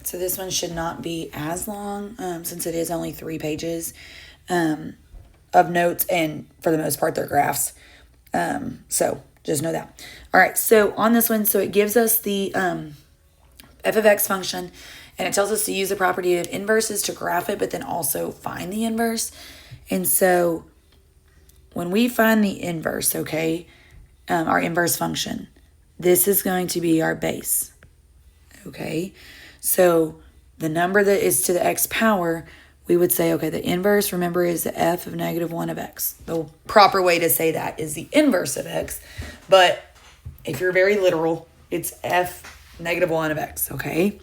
So this one should not be as long since it is only 3 pages of notes, and for the most part they're graphs. So just know that. All right, so on this one, so it gives us the f of x function, and it tells us to use the property of inverses to graph it, but then also find the inverse. And so when we find the inverse, okay, our inverse function, this is going to be our base, okay? So the number that is to the x power, we would say, okay, the inverse, remember, is the f of negative 1 of x. The proper way to say that is the inverse of x, but if you're very literal, it's f negative 1 of x, okay?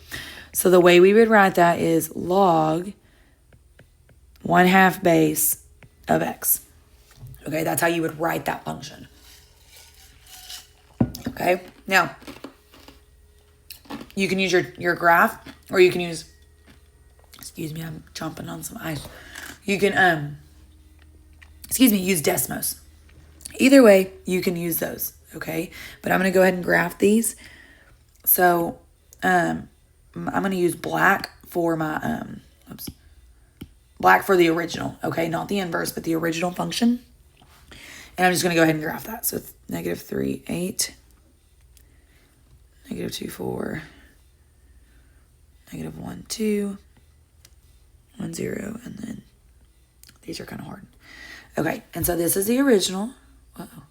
So the way we would write that is log 1/2 base of x. Okay, that's how you would write that function. Okay, now, you can use your graph, or you can use, excuse me, I'm chomping on some ice. You can, use Desmos. Either way, you can use those, okay? But I'm going to go ahead and graph these. So, I'm going to use black for my, black for the original, okay? Not the inverse, but the original function. And I'm just going to go ahead and graph that. So, it's negative 3, 8, negative 2, 4, negative 1, 2, 1, 0, and then these are kind of hard. Okay, and so this is the original. Uh-oh.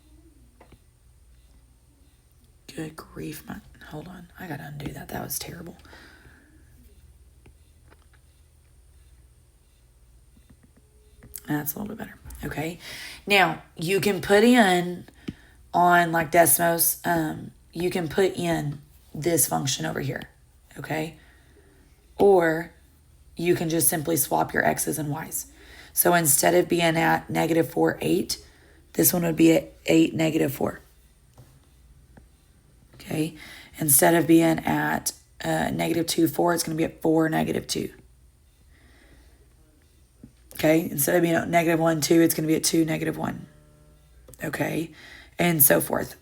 Good grief, hold on. I got to undo that. That was terrible. That's a little bit better. Okay, now you can put in on like Desmos, you can put in this function over here, okay? Or you can just simply swap your x's and y's. So instead of being at negative 4, 8, this one would be at 8, negative 4. Okay? Instead of being at negative 2, 4, it's going to be at 4, negative 2. Okay? Instead of being at negative 1, 2, it's going to be at 2, negative 1. Okay? And so forth.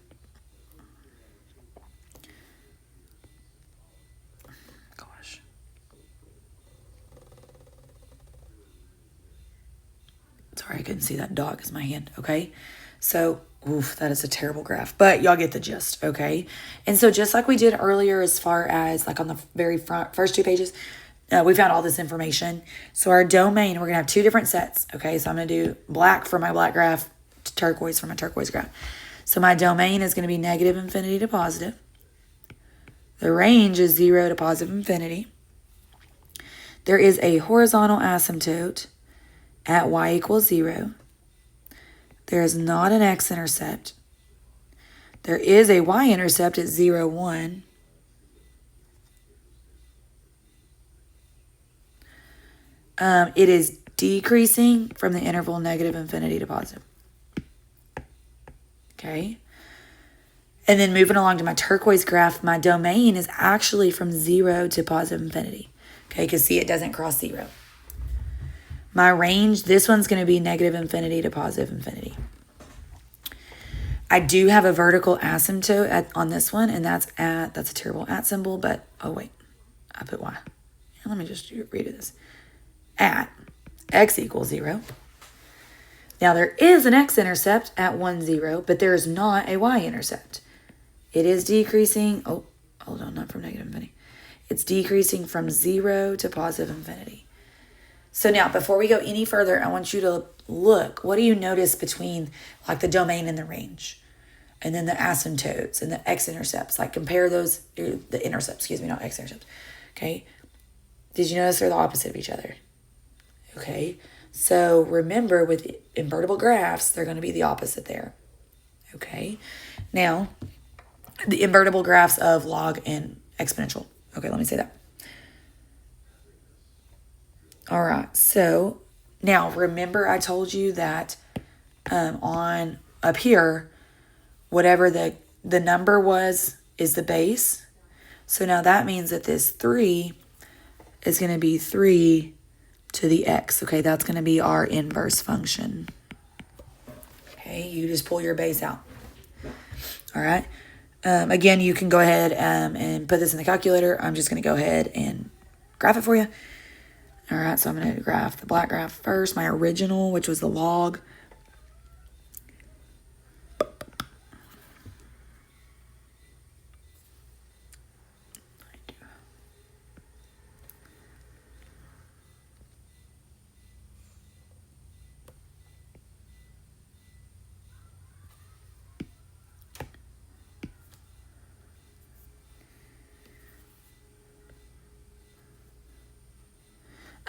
Sorry, I couldn't see that dog as my hand, okay? So, oof, that is a terrible graph, but y'all get the gist, okay? And so just like we did earlier as far as like on the very first 2 pages, we found all this information. So our domain, we're going to have 2 different sets, okay? So I'm going to do black for my black graph, turquoise for my turquoise graph. So my domain is going to be negative infinity to positive. The range is 0 to positive infinity. There is a horizontal asymptote at y equals 0. There is not an x-intercept. There is a y-intercept at 0, 1. It is decreasing from the interval negative infinity to positive. Okay. And then moving along to my turquoise graph, my domain is actually from 0 to positive infinity. Okay, because see, it doesn't cross 0. My range, this one's going to be negative infinity to positive infinity. I do have a vertical asymptote on this one, and that's a terrible at symbol, but, oh wait, I put y. Let me just redo this. At x equals 0. Now there is an x-intercept at 1, 0, but there is not a y-intercept. It is decreasing, oh, hold on, not from negative infinity. It's decreasing from 0 to positive infinity. So now, before we go any further, I want you to look. What do you notice between, like, the domain and the range? And then the asymptotes and the x-intercepts. Like, compare those, the intercepts, excuse me, not x-intercepts. Okay? Did you notice they're the opposite of each other? Okay? So, remember, with invertible graphs, they're going to be the opposite there. Okay? Now, the invertible graphs of log and exponential. Okay, let me say that. All right, so now remember I told you that on up here, whatever the number was is the base. So now that means that this 3 is going to be 3 to the x. Okay, that's going to be our inverse function. Okay, you just pull your base out. All right. Again, you can go ahead and put this in the calculator. I'm just going to go ahead and graph it for you. All right, so I'm going to graph the black graph first, my original, which was the log.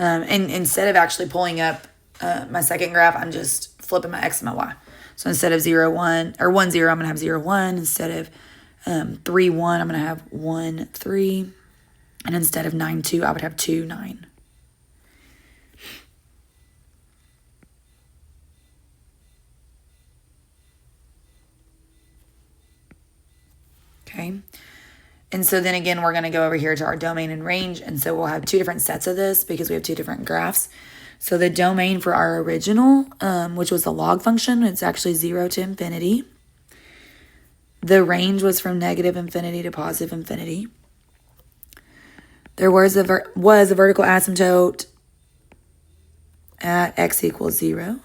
And instead of actually pulling up my second graph, I'm just flipping my X and my Y. So instead of 0, 1, or 1, 0, I'm going to have 0, 1. Instead of 3, 1, I'm going to have 1, 3. And instead of 9, 2, I would have 2, 9. Okay. And so then again, we're going to go over here to our domain and range. And so we'll have two different sets of this because we have two different graphs. So the domain for our original, which was the log function, it's actually 0 to infinity. The range was from negative infinity to positive infinity. There was a vertical asymptote at x equals 0.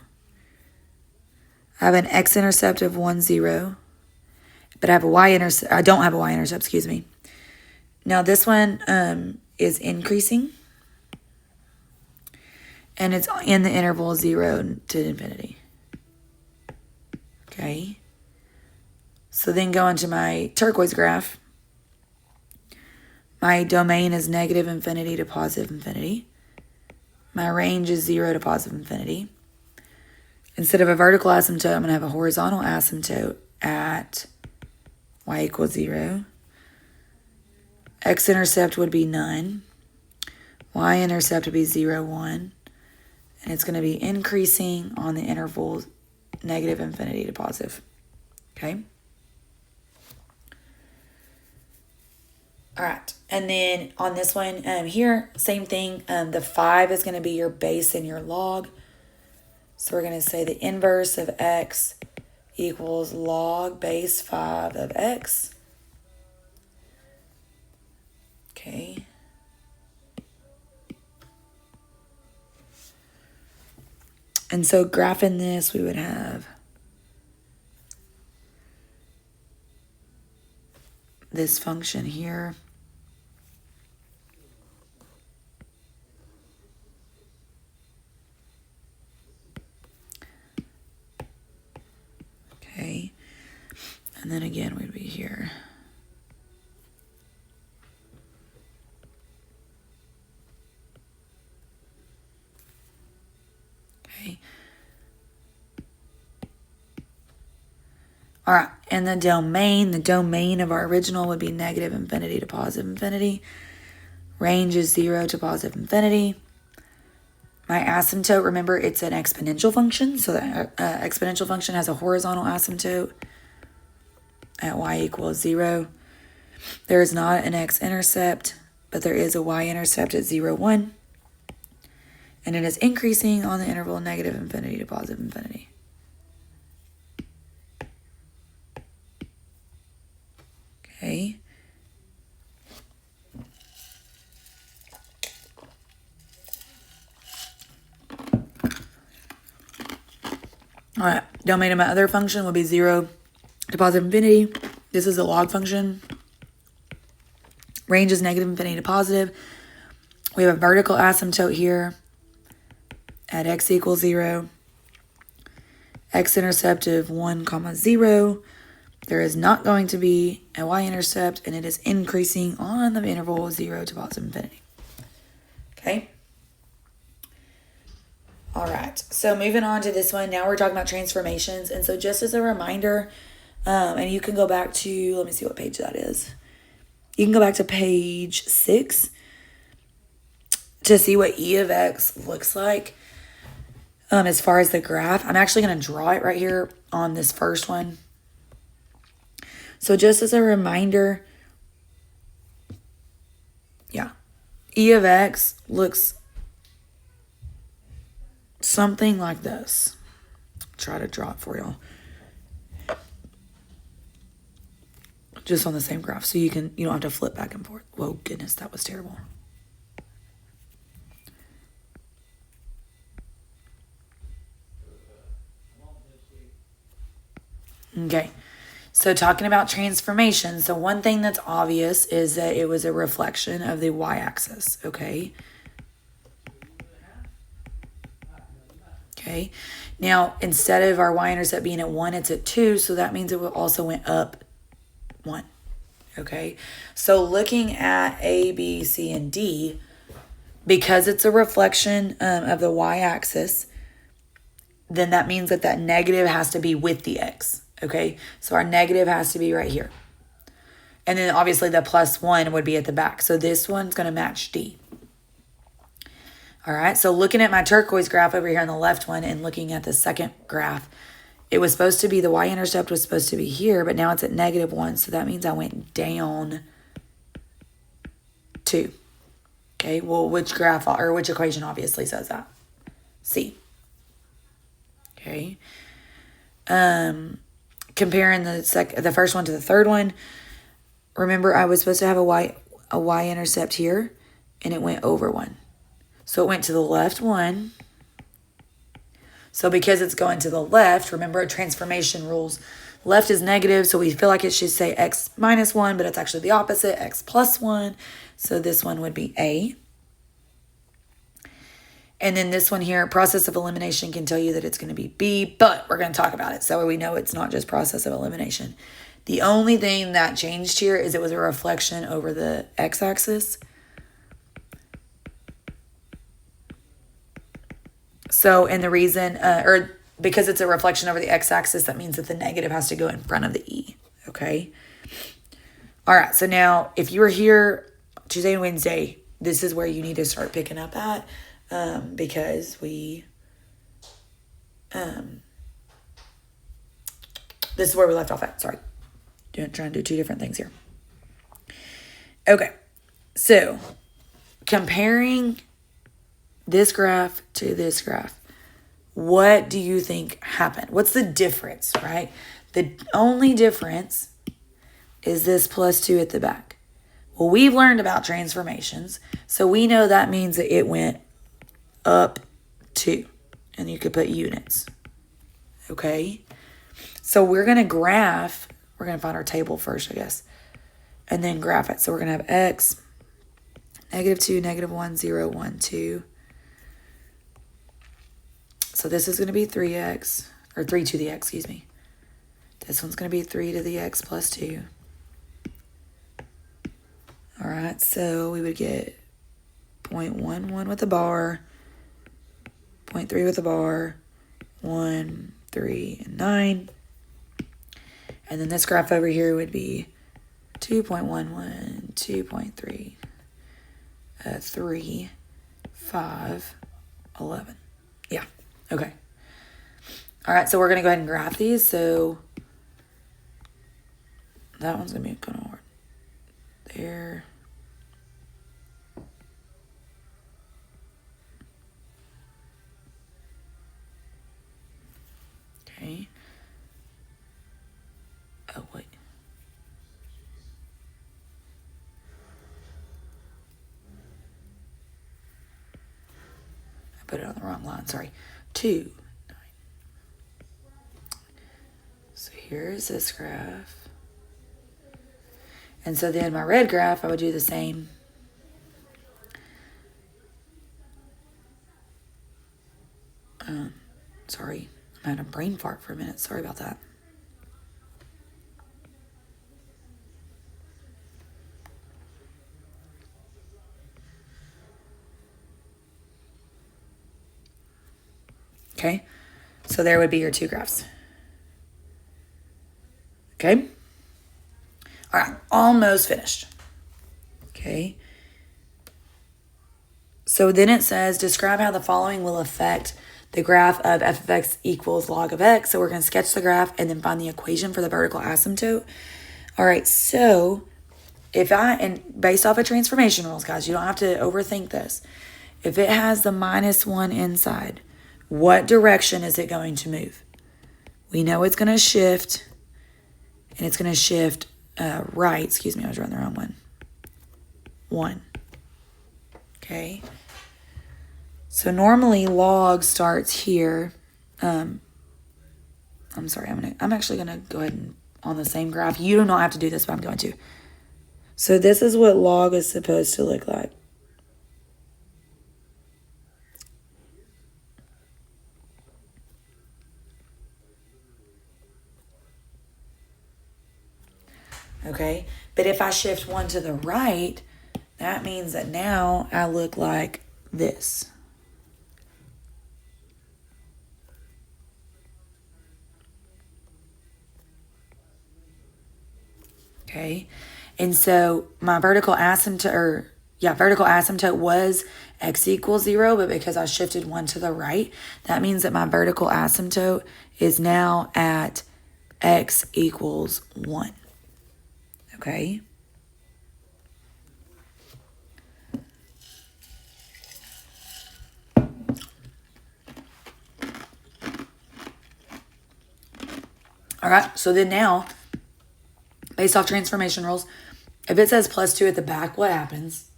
I have an x-intercept of 1, 0. But I have a y-intercept. I don't have a y-intercept, excuse me. Now this one is increasing. And it's in the interval 0 to infinity. Okay. So then go into my turquoise graph. My domain is negative infinity to positive infinity. My range is 0 to positive infinity. Instead of a vertical asymptote, I'm going to have a horizontal asymptote at y equals 0. X-intercept would be none. Y-intercept would be 0, 1. And it's going to be increasing on the interval negative infinity to positive. Okay? All right. And then on this one here, same thing. The 5 is going to be your base and your log. So we're going to say the inverse of x equals log base 5 of x. Okay. And so graphing this, we would have this function here. Okay. And then again, we'd be here. Okay. All right. And the domain of our original would be negative infinity to positive infinity. Range is 0 to positive infinity. My asymptote, remember, it's an exponential function. So the exponential function has a horizontal asymptote at y equals 0. There is not an x-intercept, but there is a y-intercept at 0, 1. And it is increasing on the interval negative infinity to positive infinity. Okay. All right, domain of my other function will be 0 to positive infinity. This is a log function. Range is negative infinity to positive. We have a vertical asymptote here at x equals 0. X-intercept of 1, 0. There is not going to be a y-intercept, and it is increasing on the interval 0 to positive infinity. Okay? All right, so moving on to this one. Now we're talking about transformations. And so just as a reminder, and you can go back to, let me see what page that is. You can go back to page 6 to see what E of X looks like as far as the graph. I'm actually going to draw it right here on this first one. So just as a reminder, yeah, E of X looks something like this. Try to draw it for y'all. Just on the same graph, so you don't have to flip back and forth. Whoa, goodness, that was terrible. Okay. So talking about transformation, so one thing that's obvious is that it was a reflection of the y-axis, okay? Okay. Now, instead of our y-intercept being at 1, it's at 2, so that means it also went up 1, okay? So looking at A, B, C, and D, because it's a reflection of the y-axis, then that means that that negative has to be with the x, okay? So our negative has to be right here. And then obviously the +1 would be at the back. So this one's going to match D. All right, so looking at my turquoise graph over here on the left one and looking at the second graph, it was supposed to be, the y-intercept was supposed to be here, but now it's at -1, so that means I went down 2. Okay, well, which graph or which equation obviously says that? C. Okay. Comparing the first one to the third one, remember I was supposed to have a y-intercept here, and it went over 1. So it went to the left 1. So because it's going to the left, remember transformation rules, left is negative, so we feel like it should say x -1, but it's actually the opposite, x +1. So this one would be A. And then this one here, process of elimination can tell you that it's going to be B, but we're going to talk about it so we know it's not just process of elimination. The only thing that changed here is it was a reflection over the x-axis. So, and the reason, or because it's a reflection over the x-axis, that means that the negative has to go in front of the E, okay? All right, so now if you were here Tuesday and Wednesday, this is where you need to start picking up at, because this is where we left off at, sorry. Trying to do two different things here. Okay, so comparing this graph to this graph, what do you think happened? What's the difference, right? The only difference is this +2 at the back. Well, we've learned about transformations, so we know that means that it went up 2, and you could put units, okay? So we're going to graph, we're going to find our table first, I guess, and then graph it. So we're going to have x, -2, -1, 0, 1, 2. So this is going to be 3x, or 3 to the x, excuse me. This one's going to be 3 to the x +2. All right, so we would get 0.11 with the bar, 0.3 with the bar, 1, 3, and 9. And then this graph over here would be 2.11, 2.3, 3, 5, 11. Yeah, okay. All right, so we're going to go ahead and graph these. So that one's going to be kind of hard. There. Okay. Oh, wait. I put it on the wrong line, sorry. 2, 9. So here's this graph. And so then my red graph, I would do the same. Sorry, I had a brain fart for a minute. Sorry about that. Okay, so there would be your two graphs. Okay. All right, almost finished. Okay. So then it says, describe how the following will affect the graph of f of x equals log of x. So we're going to sketch the graph and then find the equation for the vertical asymptote. All right, so and based off of transformation rules, guys, you don't have to overthink this. If it has the -1 inside, what direction is it going to move? We know it's going to shift, and it's going to shift right. Excuse me, I was running the wrong one. 1. Okay. So normally log starts here. I'm sorry, I'm actually gonna go ahead and on the same graph. You do not have to do this, but I'm going to. So this is what log is supposed to look like. Okay, but if I shift one to the right, that means that now I look like this. Okay, and so my vertical asymptote was x equals 0, but because I shifted one to the right, that means that my vertical asymptote is now at x equals 1. Okay. All right, so then now, based off transformation rules, if it says +2 at the back, what happens?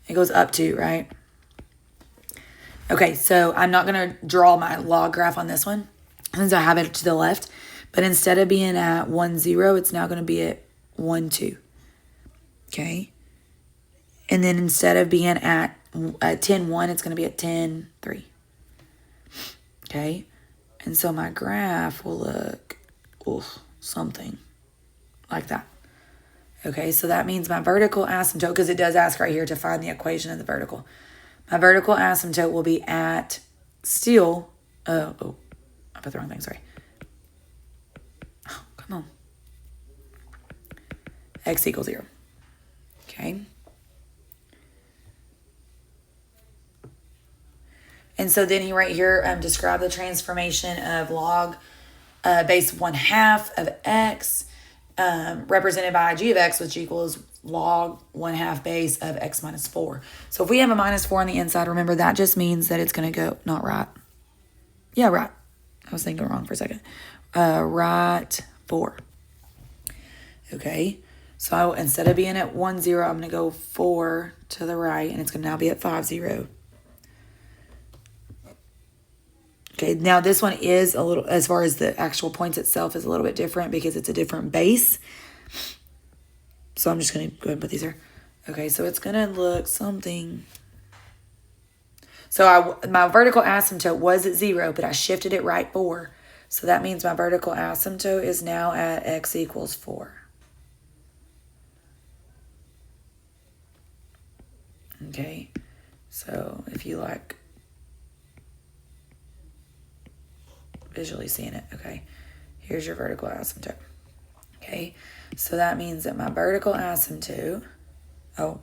It goes up 2, right? Okay, so I'm not going to draw my log graph on this one since I have it to the left. But instead of being at 1, 0, it's now going to be at 1, 2. Okay? And then instead of being at 10, 1, it's going to be at 10, 3. Okay? And so my graph will look something like that. Okay, so that means my vertical asymptote, because it does ask right here to find the equation of the vertical. My vertical asymptote will be at still, I put the wrong thing, sorry. Oh, come on. X equals 0. Okay. And so then he right here describe the transformation of log base 1/2 of x represented by g of x, which equals log 1/2 base of x minus 4. So if we have a -4 on the inside, remember that just means that it's going to go, not right. Yeah, right. I was thinking wrong for a second. Right 4. Okay. So instead of being at 1, 0, I'm going to go 4 to the right, and it's going to now be at 5, 0. Okay, now this one is a little, as far as the actual points itself, is a little bit different because it's a different base. So I'm just going to go ahead and put these here. Okay, so it's going to look something. So my vertical asymptote was at 0, but I shifted it right 4. So that means my vertical asymptote is now at x equals 4. Okay, so if you like visually seeing it, okay, here's your vertical asymptote. Okay, so that means that my vertical asymptote,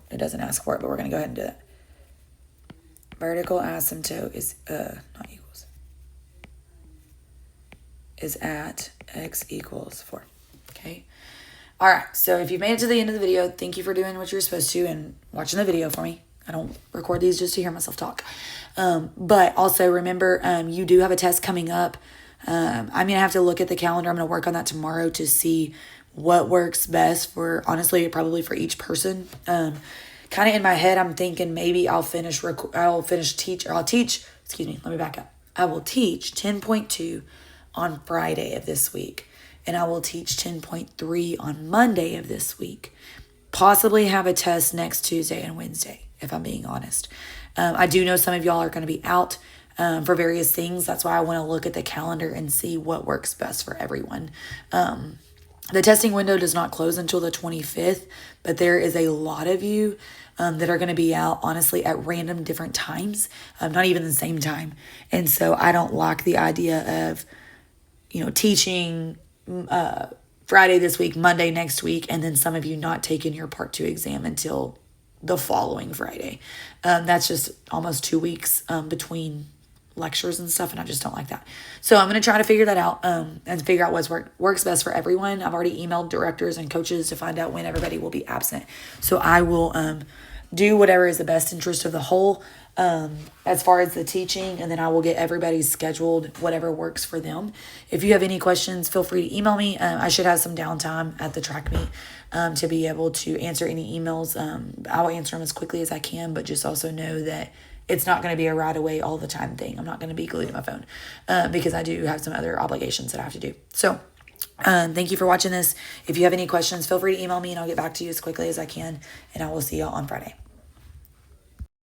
it doesn't ask for it, but we're going to go ahead and do it. Vertical asymptote is, not equals, is at x equals 4. Okay. All right. So if you've made it to the end of the video, thank you for doing what you're supposed to and watching the video for me. I don't record these just to hear myself talk. But also remember, you do have a test coming up. I'm going to have to look at the calendar. I'm going to work on that tomorrow to see what works best for, honestly, probably for each person. Kind of in my head, I'm thinking maybe I'll teach, excuse me, let me back up. I will teach 10.2 on Friday of this week, and I will teach 10.3 on Monday of this week. Possibly have a test next Tuesday and Wednesday, if I'm being honest. I do know some of y'all are going to be out for various things. That's why I want to look at the calendar and see what works best for everyone. The testing window does not close until the 25th, but there is a lot of you that are going to be out, honestly, at random different times, not even the same time. And so I don't like the idea of, teaching Friday this week, Monday next week, and then some of you not taking your Part 2 exam until the following Friday. That's just almost 2 weeks between lectures and stuff, and I just don't like that. So I'm going to try to figure that out and figure out what works best for everyone. I've already emailed directors and coaches to find out when everybody will be absent. So I will do whatever is the best interest of the whole as far as the teaching, and then I will get everybody scheduled whatever works for them. If you have any questions, feel free to email me. I should have some downtime at the track meet to be able to answer any emails. I will answer them as quickly as I can, but just also know that it's not going to be a right away all the time thing. I'm not going to be glued to my phone because I do have some other obligations that I have to do. So thank you for watching this. If you have any questions, feel free to email me and I'll get back to you as quickly as I can. And I will see y'all on Friday.